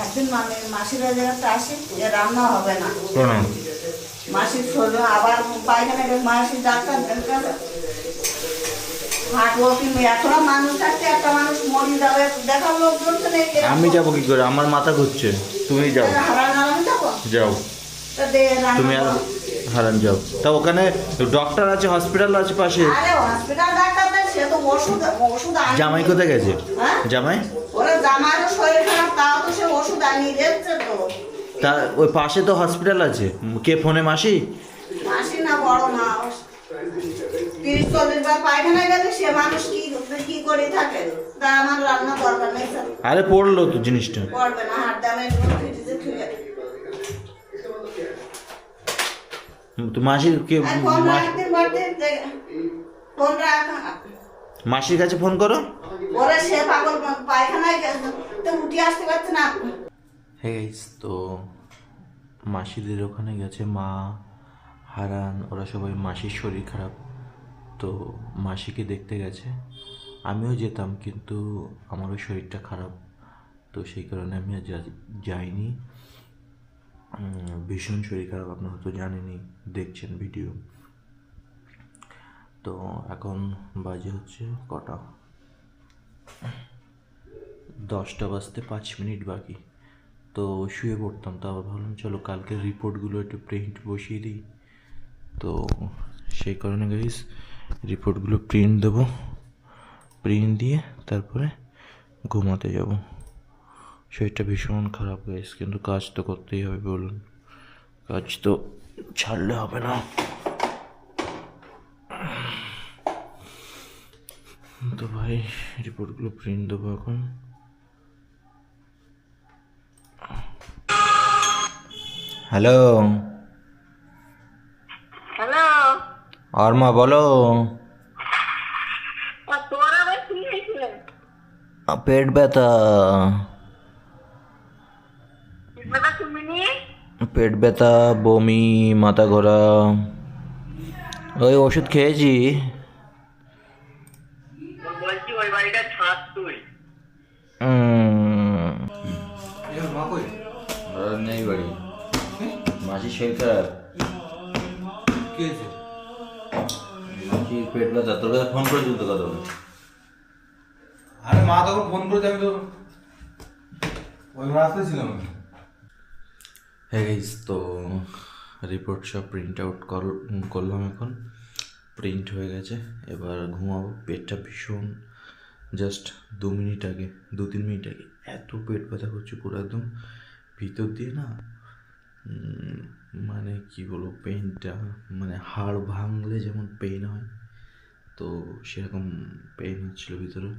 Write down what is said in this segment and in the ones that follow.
একদিন মানে মাসিরা জায়গাটা আসে যে রান্না হবে না, কেন? মাসির শরীর আবার পায়খানা মাসির ডাক্তার এখনো মানুষ থাকতে একটা মানুষ মরি যাবে দেখার লোকজন তো নেই। আমি যাবো কি করে? আমার মাথা ঘুরছে। তুমি যাও, যাও তুমি আর হারান যাও। তা ওখানে ডক্টর আছে, হসপিটাল আছে পাশে। আরে হসপিটাল ডাক্তার সে তো ওষুধ আনে। জামাই কোথায় গেছে? হ্যাঁ? জামাই ওরা জামাইয়ের শরীর খারাপ, তাও তো সে ওষুধ আনিয়ে দিচ্ছে তো। তা ওই পাশে তো হসপিটাল আছে। কে ফোনে? মাসি? মাসি না বড় মা 30-40 বার পায়খানায় গেলে সে মানুষ কি করে থাকে। তা আমার রান্না দরকার নেই স্যার। আরে পড়লো তো জিনিসটা। পড়বে না, হাত দামে ফ্রিজে থুয়ে। তো মাসির কে? ফোন রাখতে ফোন রাখ। মাসির কাছে ফোন করো। ওরা সে পাগল পায়খানায় গেছে তো উঠে আসতে পারছে না। হ্যাঁ গাইস, তো মাসিদের ওখানে গেছে মা, হারান, ওরা সবাই। মাসির শরীর খারাপ তো মাসিকে দেখতে গেছে। আমিও যেতাম কিন্তু আমারও শরীরটা খারাপ, তো সেই কারণে আমি আর যাইনি। ভীষণ শরীর খারাপ, আপনারা হয়তো জানেনই, দেখছেন ভিডিও। তো এখন বাজে হচ্ছে কটা? 10টা বাজতে 5 মিনিট বাকি। তো শুয়ে পড়তাম, তো আবার ভাবলাম চলো কালকের রিপোর্টগুলো একটু প্রিন্ট বসিয়ে দিই। তো সেই কারণে গাইস রিপোর্টগুলো প্রিন্ট দেবো, প্রিন্ট দিয়ে তারপরে ঘুমাতে যাব। শরীরটা ভীষণ খারাপ গাইস, কিন্তু কাজ তো করতেই হবে, বলুন, কাজ তো ছাড়লে হবে না। তো ভাই রিপোর্টগুলো প্রিন্ট দেবো এখন। হ্যালো হ্যালো, আর মা বলো। তোর আবার কি হয়েছিল? পেট ব্যথা, পেট ব্যথা, বমি, মাথা ঘোরা। ওই ওষুধ খেয়েছি। বলছি ওই বাড়িটা ছাদ তুই। নেই বাড়ি, মাসির শরীর খারাপ। মাসির পেট ব্যথা। তোর কাছে ফোন করেছিল তো কথা বলে? আরে মা তখন ফোন করেছে, আমি তো ওই রাস্তায় ছিলাম আমি। হ্যাঁ গাইস, তো রিপোর্ট সব প্রিন্ট আউট করলাম, এখন প্রিন্ট হয়ে গেছে। এবার ঘুমাবো। পেটটা ভীষণ, জাস্ট 2 মিনিট আগে, 2-3 মিনিট আগে এত পেট ব্যথা করছে পুরো একদম ভিতর দিয়ে না। মানে কি বলবো, পেইনটা মানে হাড় ভাঙলে যেমন পেইন হয়, তো সেরকম পেইন হচ্ছিলো ভিতরে।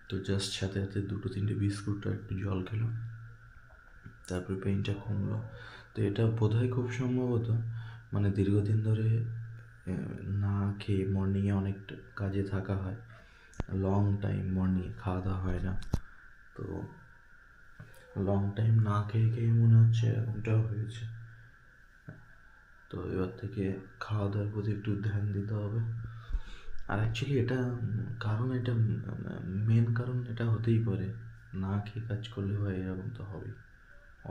তো জাস্ট সাথে সাথে 2-3টে বিস্কুট আর একটু জল খেলাম, তারপরে পেইনটা কমলো। তো এটা বোধহয় খুব সম্ভবত মানে দীর্ঘদিন ধরে না খেয়ে মর্নিংয়ে অনেক কাজে থাকা হয়, লং টাইম মর্নিংয়ে খাওয়া দাওয়া হয় না, তো লং টাইম না খেয়ে খেয়ে মনে হচ্ছে এরকমটাও হয়েছে। তো এবার থেকে খাওয়া দাওয়ার প্রতি একটু ধ্যান দিতে হবে। আর অ্যাকচুয়ালি এটা কারণ, এটা মেন কারণ এটা হতেই পারে, না খেয়ে কাজ করলে হয় এরকম তো হবেই।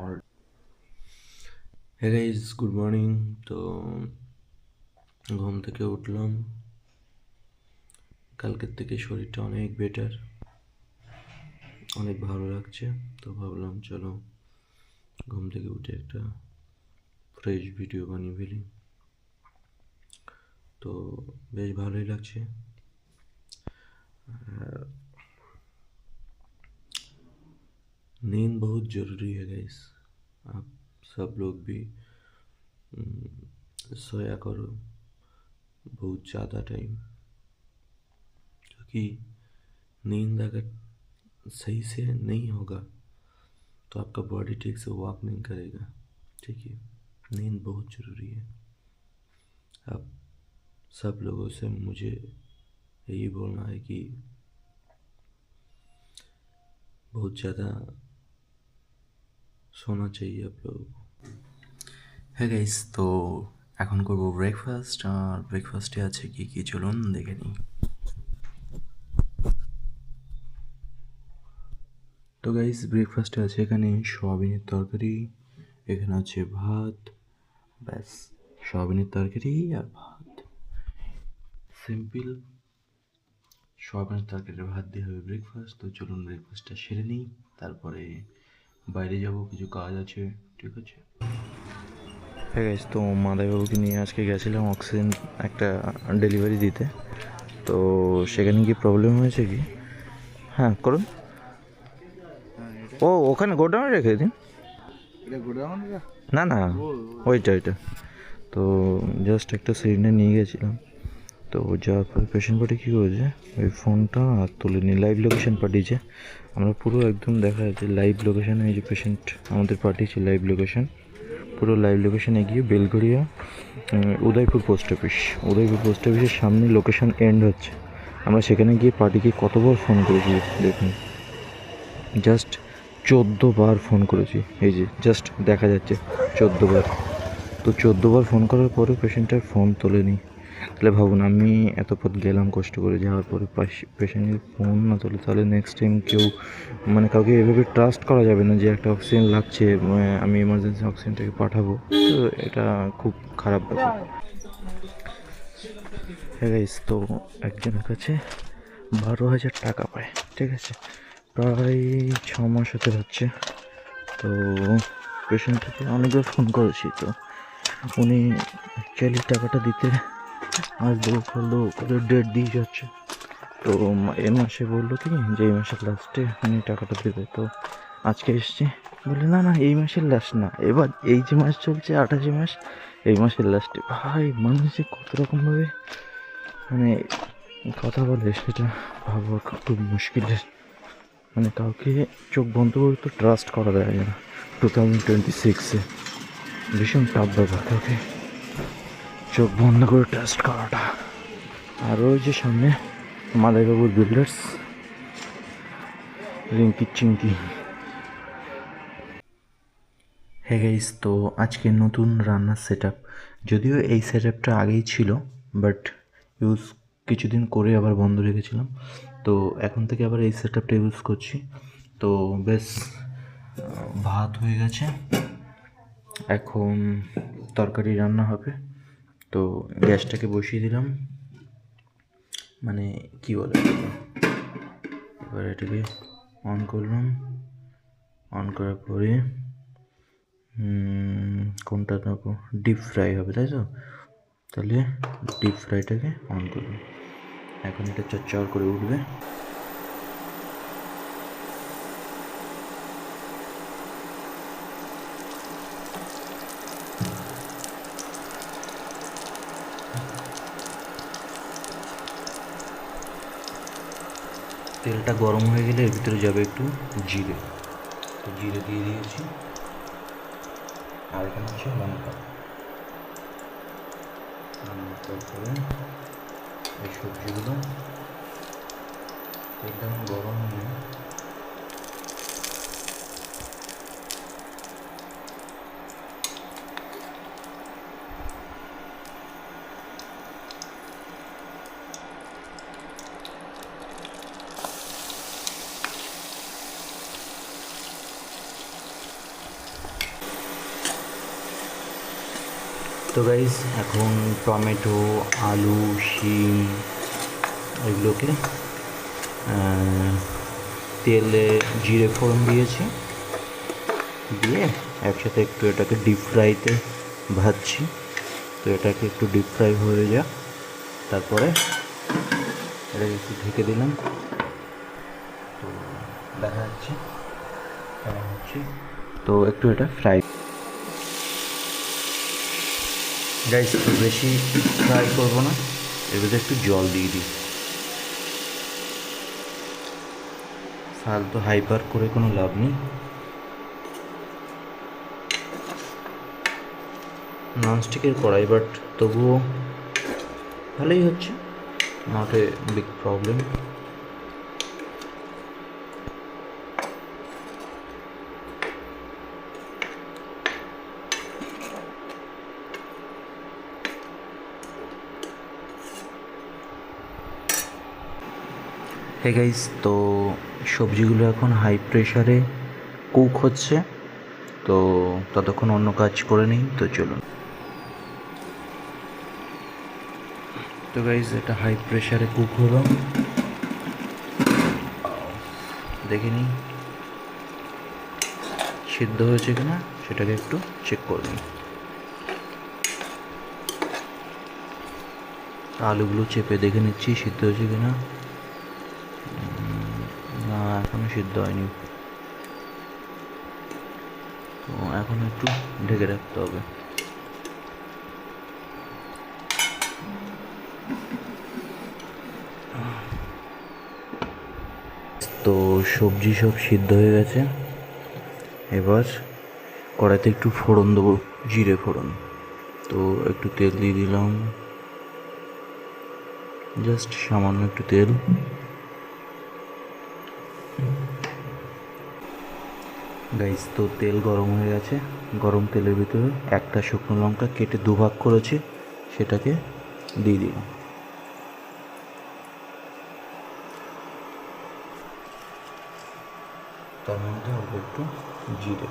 All hey guys, good morning. তো ঘুম থেকে উঠলাম, কালকের থেকে শরীরটা অনেক বেটার, অনেক ভালো লাগছে। তো ভাবলাম চলো ঘুম থেকে উঠে একটা ফ্রেশ ভিডিও বানিয়ে ফেলি। तो বেশ ভালোই লাগছে। नींद बहुत ज़रूरी है गाइस, आप सब लोग भी सोया करो बहुत ज़्यादा टाइम, क्योंकि नींद अगर सही से नहीं होगा तो आपका बॉडी ठीक से वर्क नहीं करेगा। ठीक है, नींद बहुत ज़रूरी है। आप सब लोगों से मुझे यही बोलना है कि बहुत ज़्यादा सोना चाहिए आप लोगों को। হ্যাঁ গাইস, তো এখন করব ব্রেকফাস্ট। আর ব্রেকফাস্টে আছে কি কি চলুন দেখে নিই। তো গাইস ব্রেকফাস্টে আছে এখানে সয়াবিনের তরকারি, এখানে আছে ভাত, ব্যাস সয়াবিনের তরকারি আর ভাত, সিম্পল সয়াবিনের তরকারি ভাত দিয়ে হবে ব্রেকফাস্ট। তো চলুন ব্রেকফাস্টটা সেরে নিই, তারপরে বাইরে যাব, কিছু কাজ আছে, ঠিক আছে। হ্যাঁ গাইস, তো মাদাইবাবুকে নিয়ে আজকে গেছিলাম অক্সিজেন একটা ডেলিভারি দিতে। তো সেখানে কি প্রবলেম হয়েছে কি, হ্যাঁ করুন, ও ওখানে গোডাউনে রেখে দিন, না না ওইটা ওইটা। তো জাস্ট একটা সিলিন্ডার নিয়ে গেছিলাম, তো যাওয়ার পরে পেশেন্ট পার্টি কী করেছে, ওই ফোনটা আর তুলেনি, লাইভ লোকেশন পাঠিয়েছে। আমরা পুরো একদম দেখা যাচ্ছে লাইভ লোকেশানে, এই যে পেশেন্ট আমাদের পাঠিয়েছে লাইভ লোকেশন, পুরো লাইভ লোকেশানে গিয়ে বেলঘড়িয়া উদয়পুর পোস্ট অফিসের সামনে লোকেশন এন্ড হচ্ছে। আমরা সেখানে গিয়ে পার্টিকে কতবার ফোন করেছি দেখুন, জাস্ট 14 বার ফোন করেছি, এই যে জাস্ট দেখা যাচ্ছে 14 বার। তো 14 বার ফোন করার পরে পেশেন্টের ফোন তোলেনি। তাহলে ভাবুন, আমি এত পথ গেলাম কষ্ট করে, যাওয়ার পরে পেশেন্টের ফোন না তোলে, তাহলে নেক্সট টাইম কেউ মানে কাউকে এভাবে ট্রাস্ট করা যাবে না যে একটা অক্সিজেন লাগছে, আমি এমার্জেন্সি অক্সিজেনটাকে পাঠাবো। তো এটা খুব খারাপ ব্যাপার। হ্যাঁ গাইস, তো একজনের কাছে 12,000 টাকা পায়, ঠিক আছে, প্রায় 6 মাস হতে যাচ্ছে। তো পেশেন্টটাকে অনেকবার ফোন করেছি, তো উনি অ্যাকচুয়ালি টাকাটা দিতে আসবো করে ডেট দিয়ে যাচ্ছে। তো এ মাসে বললো কি যে এই মাসের লাস্টে উনি টাকাটা দেবে। তো আজকে এসছি, বলে না না এই মাসের লাস্ট না, এবার এই যে মাস চলছে 28 মাস, এই মাসের লাস্টে। ভাই মানুষ যে কত রকমভাবে মানে কথা বলে সেটা ভাবা খুব মুশকিলের। মানে কাউকে চোখ বন্ধ করে তো ট্রাস্ট করা যায় না 2026-এ, ভীষণ টাফ ব্যাপার কাউকে চোখ বন্ধ করে ট্রাস্ট করাটা। আর ওই যে সামনে মাদাইবাবুর বিল্ডার্স, রিঙ্কি চিঙ্কি। হ্যাঁ গাইস, তো আজকে নতুন রান্নার সেট আপ, যদিও এই সেট আপটা আগেই ছিল, বাট ইউজ কিছুদিন করে আবার বন্ধ রেখেছিলাম। তো এখন থেকে আবার এই সেট আপটা ইউজ করছি। তো বেশ ভাত হয়ে গেছে, এখন তরকারি রান্না হবে। তো গ্যাসটাকে বসিয়ে দিলাম, মানে কি বলে, এবার এটাকে অন করলাম, অন করার পরে কোনটা নেবো, ডিপ ফ্রাই হবে তাই তো, তাহলে ডিপ ফ্রাইটাকে অন করলাম। এখন এটা চচ্চর করে উঠবে। তেলটা গরম হয়ে গেলে এর ভিতরে যাবে একটু জিরে, তো জিরে দিয়ে দিয়েছি, আর এখানে হচ্ছে লঙ্কা। তারপরে এই সবজিগুলো তেলটা গরম হয়ে তো গাইস, এখন টমেটো, আলু, শিম এগুলোকে তেলে জিরে ফোড়ন দিয়েছি, দিয়ে একসাথে একটু এটাকে ডিপ ফ্রাইতে ভাজছি। তো এটাকে একটু ডিপ ফ্রাই হয়ে যাক, তারপরে এটাকে একটু ঢেকে দিলাম। তো দেখা যাচ্ছে কেমন হচ্ছে, তো একটু এটা ফ্রাই। গাইস, একটু বেশি ফ্রাই করবো না, এর ভিতরে একটু জল দিয়ে দিই, ফালতু হাইপার করে কোনো লাভ নেই। ননস্টিকের কড়াই, বাট তবুও ভালোই হচ্ছে, not a big problem. Hey guys, তো সবজিগুলো এখন হাই প্রেশারে কুক হচ্ছে, তো ততক্ষণ অন্য কাজ করে নিই। তো চলুন। তো গাইস, এটা হাই প্রেশারে কুক হলো, দেখে নিই সিদ্ধ হয়েছে কিনা, সেটাকে একটু চেক করে নিই। আলুগুলো চেপে দেখে নিচ্ছি সিদ্ধ হয়েছে কিনা। না, এখনো সিদ্ধ হয়নি, তো এখন একটু ঢেকে রাখতে হবে। তো সবজি সব সিদ্ধ হয়ে গেছে, এবার কড়াইতে একটু ফোড়ন দেবো, জিরে ফোড়ন। তো একটু তেল দিয়ে দিলাম, জাস্ট সামান্য একটু তেল। গাইস, তো তেল গরম হয়ে গেছে, গরম তেলের ভিতরে একটা শুকনো লঙ্কা কেটে দুভাগ করেছি, সেটাকে দিয়ে দিলাম। তার মধ্যে অল্প একটু জিরে।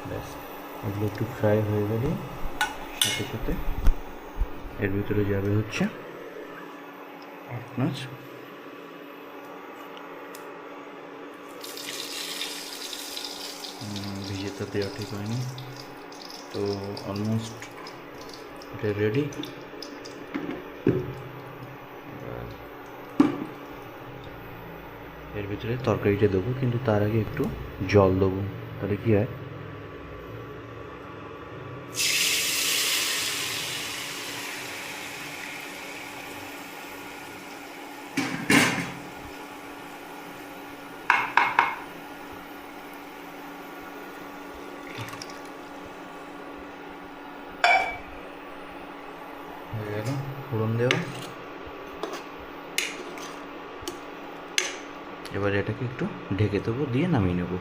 ব্যাস, এগুলো একটু ফ্রাই হয়ে গেলে সাথে সাথে এর ভিতরে যাবে হচ্ছে আপনার ভিজেটা দেওয়া ঠিক হয়নি, তো অলমোস্ট এটা রেডি। এর ভিতরে তরকারিটা দেবো, কিন্তু তার আগে একটু জল দেবো, তাহলে কি হয় হয়ে গেল ফোড়ন দেওয়া। এবার এটাকে একটু ঢেকে দেবো, দিয়ে নামিয়ে নেব।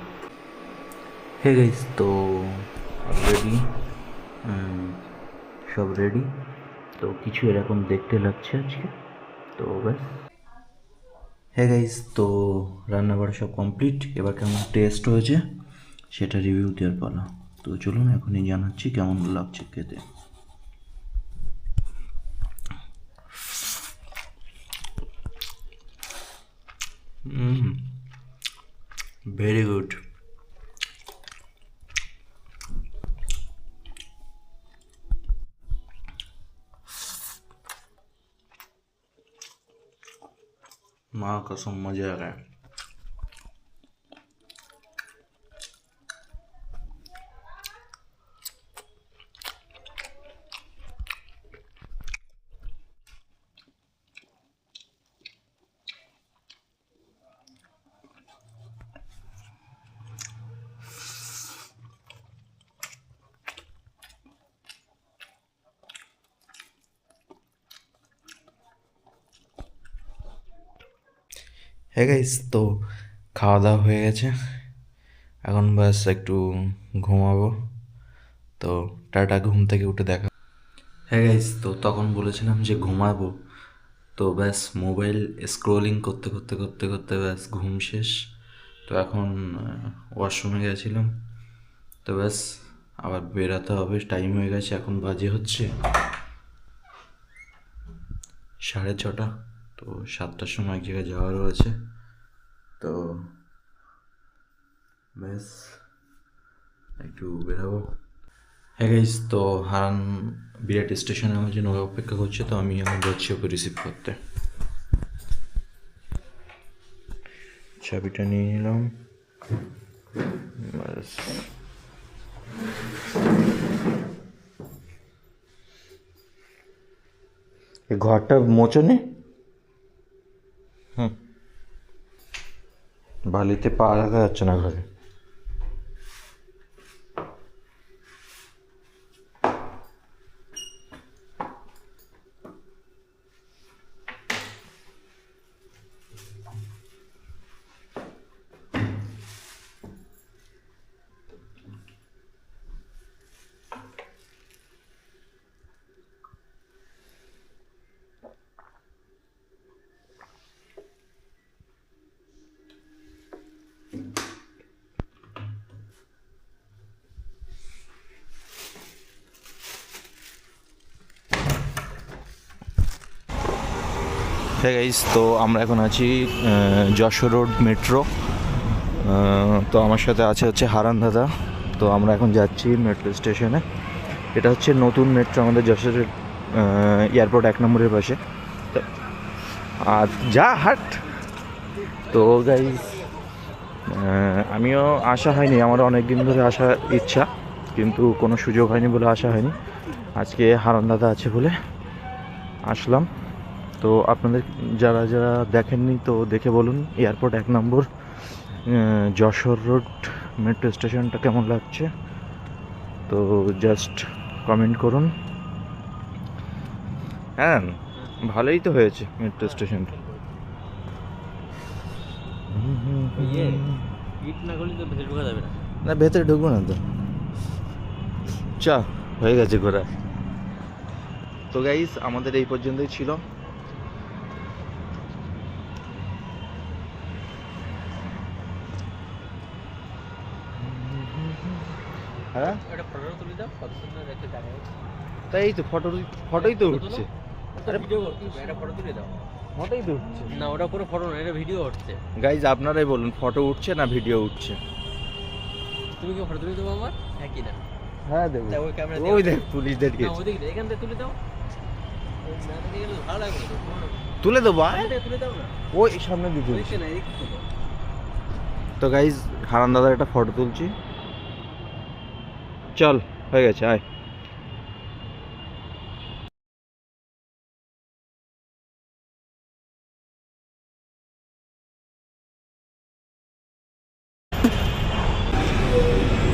হে গাইস, তো অলরেডি সব রেডি, তো কিছু এরকম দেখতে লাগছে আজকে। তো ব্যাস, হে গাইস, তো রান্না বাড়া সব কমপ্লিট। এবার কেমন টেস্ট হয়েছে সেটা রিভিউ দেওয়ার পালা। তো চলুন, এখনই জানাচ্ছি কেমন লাগছে খেতে। Very good. माँ कसम मजा आ गया। হ্যাঁ গাইস, তো খাওয়া দাওয়া হয়ে গেছে, এখন ব্যাস একটু ঘুমাবো। তো টাটা, ঘুম থেকে উঠে দেখা। হ্যাঁ গাইস, তো তখন বলেছিলাম যে ঘুমাবো, তো ব্যাস মোবাইল স্ক্রোলিং করতে করতে করতে করতে ব্যাস ঘুম শেষ। তো এখন ওয়াশরুমে গেছিলাম, তো ব্যাস আবার বেরাতে হবে, টাইম হয়ে গেছে, এখন বাজে হচ্ছে 6:30। তো 7টার সময় এক জায়গায় যাওয়া রয়েছে, তো ব্যাস একটু বেরাবো। হ্যাঁ গাইস, তো হারান বিরাট স্টেশনে আমার জন্য অপেক্ষা করছে, তো আমি এখন যাচ্ছি ওকে রিসিভ করতে। চাবিটা নিয়ে নিলাম, ব্যাস। এই ঘরটা মোচনে বালিতে পা রাখা যাচ্ছে না ঘরে। হ্যাঁ গাইস, তো আমরা এখন আছি যশোর রোড মেট্রো। তো আমার সাথে আছে হচ্ছে হারান দাদা। তো আমরা এখন যাচ্ছি মেট্রো স্টেশনে। এটা হচ্ছে নতুন মেট্রো আমাদের যশোরের এয়ারপোর্ট 1 নম্বরের পাশে। আর যা হাট। তো গাইস আমিও আসা হয়নি, আমারও অনেক দিন ধরে আসার ইচ্ছা, কিন্তু কোনো সুযোগ হয়নি বলে আসা হয়নি। আজকে হারান দাদা আছে বলে আসলাম। তো আপনাদের যারা যারা দেখেননি তো দেখে বলুন এয়ারপোর্ট 1 নম্বর যশোর রোড মেট্রো স্টেশনটা কেমন লাগছে। তো জাস্ট কমেন্ট করুন। হ্যাঁ, ভালোই তো হয়েছে মেট্রো স্টেশনটা। না, ভেতরে ঢুকবো না তো, চা হয়ে গেছে ঘোরা। তো গাইস আমাদের এই পর্যন্তই ছিল। হ্যাঁ তাই, এই তো ফটোই তো উঠছে। ফটোই তো উঠছে না, ওটা কোনো ফটো না, এটা ভিডিও হচ্ছে। গাইস আপনারাই বলুন ফটো উঠছে না ভিডিও উঠছে। তুমি কি ফটো তুলে দেবো আমার? হ্যাঁ কি না? হ্যাঁ দেবো। ওই ক্যামেরা ওই দেখ পুলিশদের না, গেছে, ওদিকে এখান থেকে তুলে দাও। না থেকে গেলে ভালো লাগবে না তো। তুলে দেবো। এখান থেকে তুলে দাও না। ওই সামনে দিতে। ওইখানে না, এদিকে তুলো। তো গাইস হারান দাদার একটা ফটো তুলছি, চল হয়ে গেছে আয়।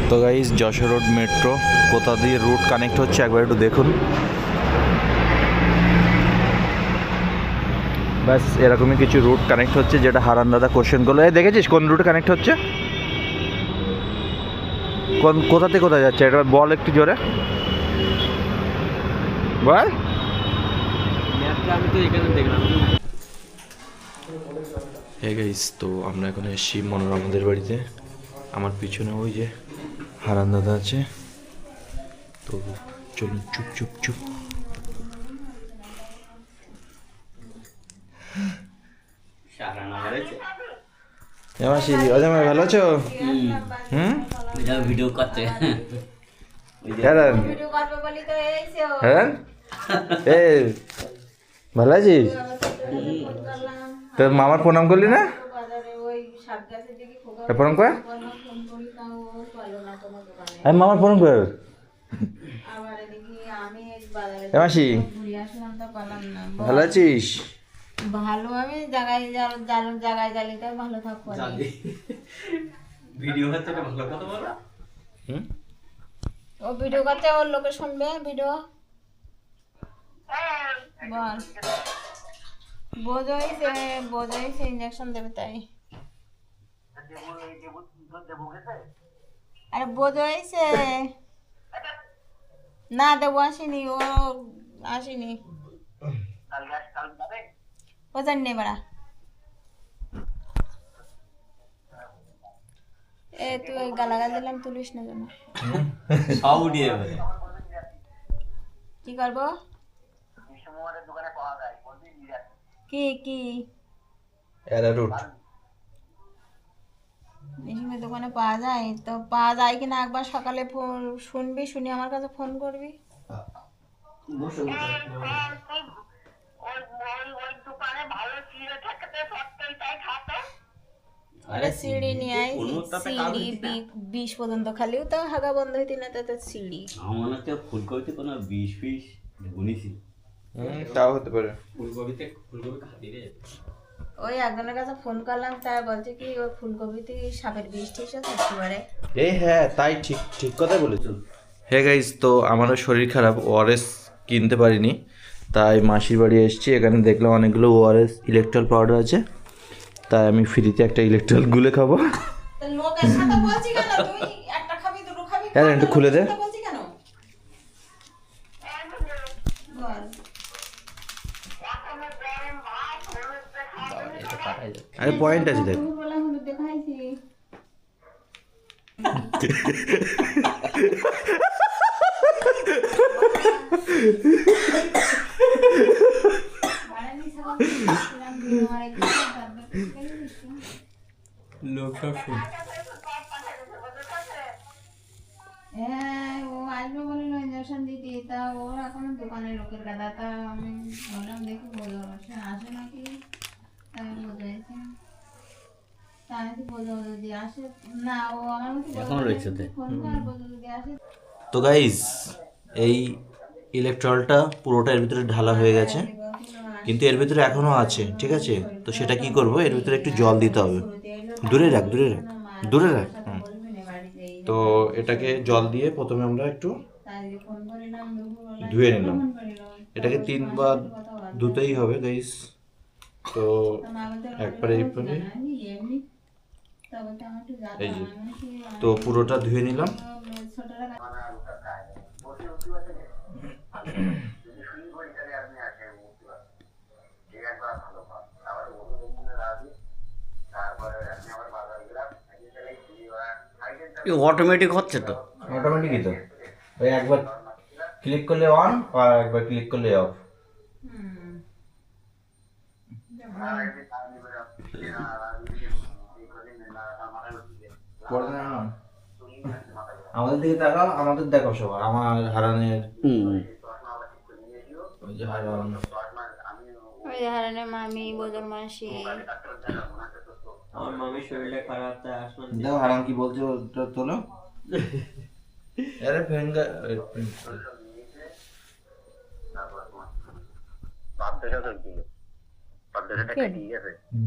তো গাইস যশোর রোড মেট্রো কোথা দিয়ে রুট কানেক্ট হচ্ছে একবার একটু দেখুন। ব্যাস এরকমই কিছু রুট কানেক্ট হচ্ছে, যেটা হারান দাদা কোশ্চেন করলো। এই দেখেছিস কোন রুটে কানেক্ট হচ্ছে, কোথা থেকে কোথায় যাচ্ছে এটা বল একটু জোরে বল। ম্যাপটা আমি তো এখানে দেখলাম। হ্যাঁ গাইস, তো আমরা এখন এসেছি মনোরমাদের বাড়িতে। আমার পিছনে ওই যে হারান দাদা আছে। তো চলুন চুপ চুপ চুপ। মাসি অজামা ভালো আছো? ভিডিও করতে হারান হারান এ ভালো আছিস? তোর মামার প্রণাম করলি না? প্রণাম কর। আমি মামার প্রণাম কর। মাসি ভালো আছিস? ভালো, আমি জায়গায় জালিতে ভালো থাকবো। ভিডিও হচ্ছে, এটা ভালো কথা বলো। ও ভিডিও করতে ওর লোকে শুনবে ভিডিও। বল, বোঝাইছে ইঞ্জেকশন দেবে তাই। আরে বোঝাইছে না, দেবো আসেনি, ও আসেনি, ও জানি নেই বাড়া। এ তুই গালাগাল দিলাম, তুলিস না যেন। কি করবো? কি কি অ্যারারুট মেশিনের দোকানে পাওয়া যায়? তো পাওয়া যায় কিনা একবার সকালে ফোন শুনবি, শুনে আমার কাছে ফোন করবি। আরে সিঁড়ি নিয়ে আই, সিঁড়ি 20 পর্যন্ত খালিও তো হাগা বন্ধ হইতে না, তাতে সিঁড়ি। আমার হচ্ছে ফুলকপিতে কোনো বিষ গুনিছি। তাও হতে পারে। ফুলকপি খাতি রে। ওই একজনের কাছে ফোন করলাম, তারা বলছে কি ওই ফুলকপিতে সাপের বিষ ঠিক আছে একেবারে। এই হ্যাঁ, তাই ঠিক কথাই বলেছো। হ্যাঁ গাইস, তো আমারও শরীর খারাপ, ওআরএস কিনতে পারিনি, তাই মাসির বাড়ি এসেছি। এখানে দেখলাম অনেকগুলো ওআরএস ইলেকট্রল পাউডার আছে, তাই আমি ফ্রিতে একটা ইলেকট্রল গুলে খাবো। লোকের সাথে বলছি কেন তুই একটা খাবি দুটো খাবি? হ্যাঁ একটু খুলে দে। বলছি কেন? বল। আরে পয়েন্ট আছে দেখ। দুপুরবেলা হলুদ দেখাইছি। বাড়ানি ছাগল ওর এখন দোকানের লোকের গাদা, তা আমি বললাম দেখি বোঝা আসে নাকি, তাই আমি বোঝাইছি। তা আমি কি বোঝা যদি আসে না, ও আমার মতো ফোন কর বোঝা যদি আসে। তো গাইজ এই ইলেকট্রলটা পুরোটা এর ভিতরে ঢালা হয়ে গেছে, কিন্তু এর ভিতরে এখনো আছে, ঠিক আছে? তো সেটা কি করব, এর ভিতরে একটু জল দিতে হবে। দূরে রাখ, দূরে রাখ, দূরে রাখ। তো এটাকে জল দিয়ে প্রথমে আমরা একটু ধুয়ে নিলাম। এটাকে 3 বার ধুতেই হবে গাইস। তো একবারে এইভাবে এই যে, তো পুরোটা ধুয়ে নিলাম। অটোমেটিক হচ্ছে তো। অটোমেটিকই তো, ওই একবার ক্লিক করলে অন আর একবার ক্লিক করলে অফ। আমাদের দিকে তাকাও, আমাদের দেখো সবাই, আমার হারানের ওই যে হারান, ওই হারানের মামি, বোঝার মাসি। আমার মামির শরীরটা খারাপ, তাই আসলাম। দেখো হারান কি বলছে, ওটা তোলো। আরে ফেঙ্গা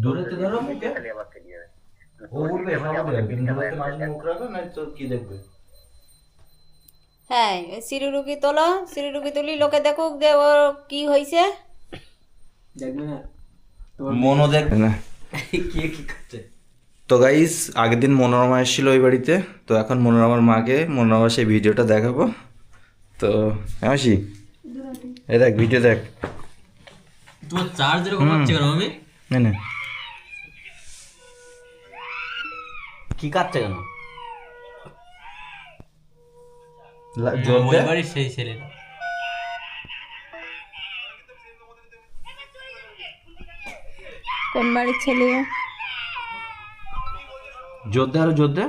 দূরে তো ধরো মুখে, ও উঠবে সমাজে, কিন্তু দূরে মাঝে মুখ রাখো, না তো কি দেখবে। হ্যাঁ, সিরুরুকি তোলো, সিরুরুকি তুলি, লোকে দেখুক যে ওর কি হয়েছে। দেখবে না মনও দেখবে না কে কি করছে। তো গাইস, আগের দিন মনোরমা এসেছিল ওই বাড়িতে, তো এখন মনোরমার মাকে মনোরমা সেই ভিডিওটা দেখাবো। তো আসি, এই দেখ ভিডিও দেখ। তোমার চার্জ এরকম হচ্ছে কেন মামি? না না, কি কাটছে কেন? জোর দে। ওই বাড়ির সেই ছেলে। কোন বাড়ির ছেলে? জোর দে, আরো জোর দে।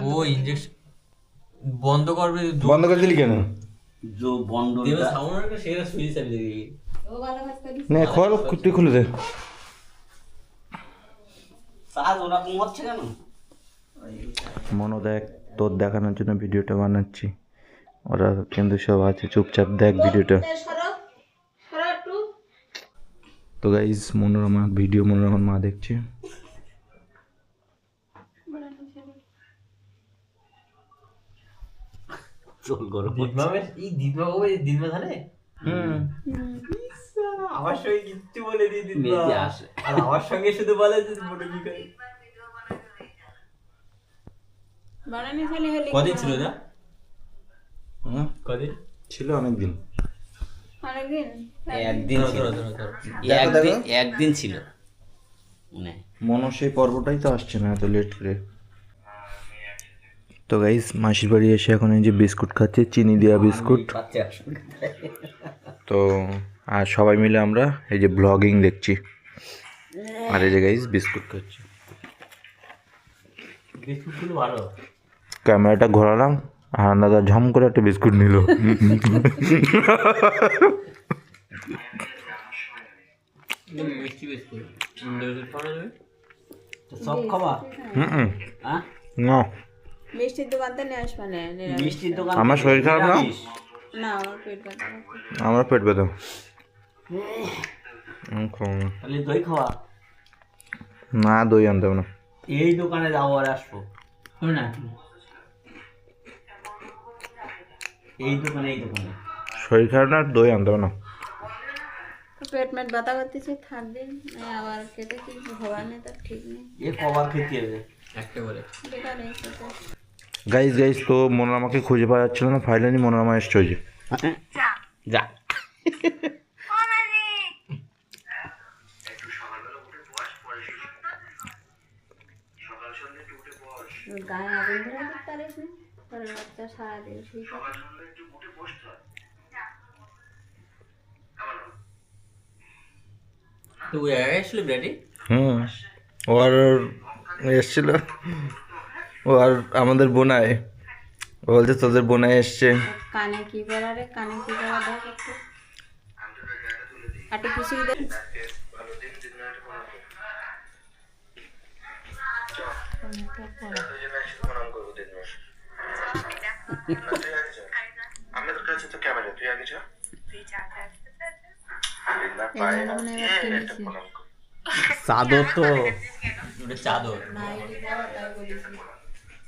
ও ইনজেকশন বন্ধ করবে। বন্ধ করে দিলি কেন? जो বন্ধ দেবে সাউন্ড করে সেটা সুইচ চাবি দিবি। ও ভালো কাজ করিস। না খোল, তুই খুলে দে। চার্জ ওরকম হচ্ছে কেন? মনো দেখ, তোর দেখানোর জন্য ভিডিওটা বানাচ্ছি, ওরা কিন্তু সব আছে চুপচাপ, দেখ ভিডিওটা। তো গাইজ মনোরমা ভিডিও, মনোরমার মা দেখছে। চল করো দিদমামের এই দিদমা কবে দিদমা জানে? আমার সঙ্গে কিচ্ছু বলে দি দিদমা আসে, আর আমার সঙ্গে শুধু বলে যে বলে কি করে। বানানি ছেলে হলে কদিন ছিল না? কদিন ছিল? অনেকদিন। অনেকদিন। একদিন একদিন ছিল মানে। মনো সেই পর্বটাই তো আসছে না এত লেট করে। তো গাইস মাসির বাড়ি এসে এখন এই যে বিস্কুট খাচ্ছি, চিনি দেওয়া বিস্কুট। তো আর সবাই মিলে আমরা এই যে ব্লগিং দেখছি, আর এই যে গাইস বিস্কুট খাচ্ছি। বিস্কুটগুলো ভালো। ক্যামেরাটা ঘোরালাম, আর দাদা ঝম করে একটা বিস্কুট নিল। মিষ্টি বিস্কুট সব খাবা? হ্যাঁ না, মিষ্টির দোকান থেকে নিয়ে আসবা না। মিষ্টির দোকান। আমার শরীর খারাপ না, না আমার পেট ব্যথা। আমার পেট ব্যথা। তাহলে দই খাওয়া। না দই আনতে হবে না। এই দোকানে যাবো আর আসবো না, এই দোকানে শরীর খারাপ না, দই আনতে হবে না। পেট মেট ব্যথা করতেছে, থাকবেন আবার খেতে কি হবার নেই, তার ঠিক নেই। এ কবার খেতে হবে একটা করে বেকার হয়েছে তো। গাইস তো মনোরমাকে খুঁজে পাওয়া যাচ্ছিল না, ফাইনালি মনোরমা এসছে। ওই যে যা গায়ে আগুন ধরে দিতে পারিস না, তোর বাচ্চা সারাদিন শুয়ে থাকে। তো ওই আসলে ব্রেডি। ও আর এসছিল, ও আর আমাদের বোনায় বলছে তোদের বোনে এসছে। কানে কি করা রে, কানে কি করা দেখ একটু, আটু খুশি দে। চাদর তো ওটা চাদর